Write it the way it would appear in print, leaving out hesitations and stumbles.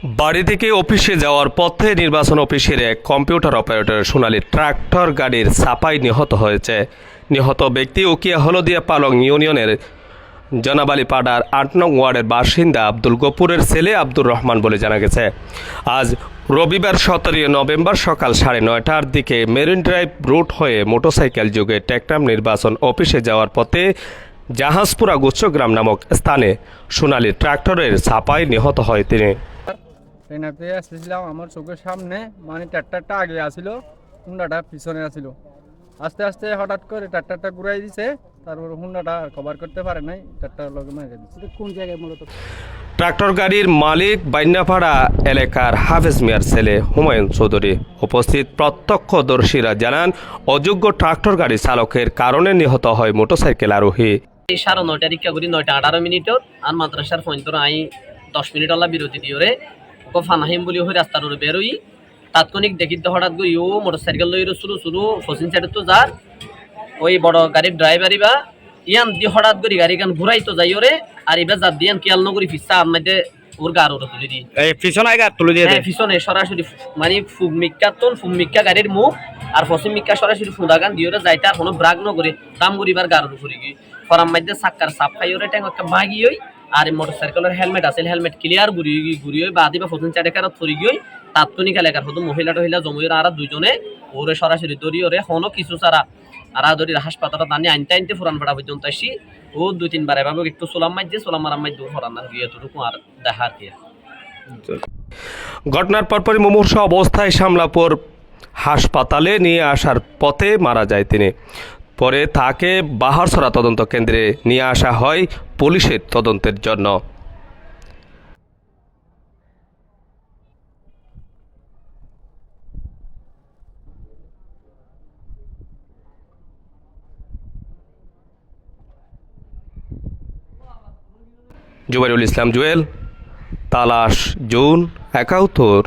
বাড়ি থেকে অফিসে যাওয়ার পথে নির্বাচন অফিসের এক কম্পিউটার অপারেটর সোনালী ট্রাক্টর গাড়ির চাপায় নিহত হয়েছে। নিহত ব্যক্তি উকিয়া হলদিয়া পালং ইউনিয়নের জনাবালিপাড়ার ৮ নং ওয়ার্ডের বাসিন্দা আব্দুল গফুরের ছেলে আব্দুর রহমান বলে জানা গেছে। আজ রবিবার ১৭ নভেম্বর সকাল ৯:৩০টার দিকে মেরিন ড্রাইভ রুট হয়ে মোটরসাইকেল যোগে টেকনাম নির্বাচন অফিসে যাওয়ার পথে জাহাজপুরা গুচ্ছগ্রাম নামক স্থানে সোনালী ট্রাক্টরের চাপায় নিহত হয় তিনি। ট্রেনাতে আসতেছিলাম, আমার চোখের সামনে মানে ট্রাক্টরটা আগে আসিল, হুন্ডাটা পিছনে আসিল। আস্তে আস্তে হঠাৎ করে ট্রাক্টরটা ঘুরাই দিছে, তারপর হুন্ডাটা কভার করতে পারে নাই, ট্রাক্টর লগে মেরে দিচ্ছে। কোন জায়গায় মূলত? ট্রাক্টর গাড়ির মালিক বাইন্যাপাড়া এলাকার হাফেজ মিয়ার ছেলে হুমায়ুন চৌধুরী। উপস্থিত প্রত্যক্ষদর্শীরা জানান, অযোগ্য ট্রাক্টর গাড়ি চালকের কারণে নিহত হয় মোটরসাইকেল আরোহী। 9:30 রিক্কা করি 9:18 আর মাদ্রাসার পয়েন্টর আই 10 মিনিট আল্লাহ বিরতি দিয়ে ফানাহিম বলি হয়ে রাস্তার উপরে বেরোই। তাৎক্ষণিক দেখিতে হঠাৎ গই ও মোটরসাইকেল লই শুরু শুরু পশ্চিম সাইডে তো যার ওই বড় গাড়ির ড্রাইভার ইবা ইয়ান দি হঠাৎ করে গাড়ি গান ঘুরাই তো যাই ওরে, আর ইবা যার দিয়ান খেয়াল নগরি ফিসা আমাদের ওর গার ওরে তুলে দিই পিছনে গাড়ি তুলে দিয়ে পিছনে সরাসরি মানে ফুমিক্কা গাড়ির মুখ আর পশ্চিম মিক্কা সরাসরি ফুদা গান দিয়ে যাইতে আর কোনো ব্রাক নগরে দাম গরিবার গার উপরে গিয়ে ফরাম মাইতে সাক্কার সাপ খাই ওরে ট্যাং একটা ভাগি ওই। আর মোটরসাইকেলের হেলমেট আছে, হেলমেট ক্লিয়ার ঘুরিয়ে বাদি বা ফসন চাটে কারো থরি গিয়ে তাৎক্ষণিক এলাকার হতো মহিলা টহিলা জমির আর দুইজনে ওরে সরাসরি দড়ি ওরে হনো কিছু সারা আর দড়ির হাসপাতালে দানি আনতে ফুরান ভাড়া পর্যন্ত আসি ও 2-3 বার এভাবে একটু সোলাম মাইছে সোলাম মারাম মাই দূর ফরান গিয়ে এতটুকু আর দেখা আর কি। ঘটনার পরপরই মুমূর্ষু অবস্থায় শামলাপুর হাসপাতালে নিয়ে আসার পথে মারা যায় তিনি। পরে তাকে বাহারছড়া তদন্ত কেন্দ্রে নিয়ে আসা হয় পুলিশের তদন্তের জন্য। জুবাইরুল ইসলাম জুয়েল, তালাশ, জুন ৭১।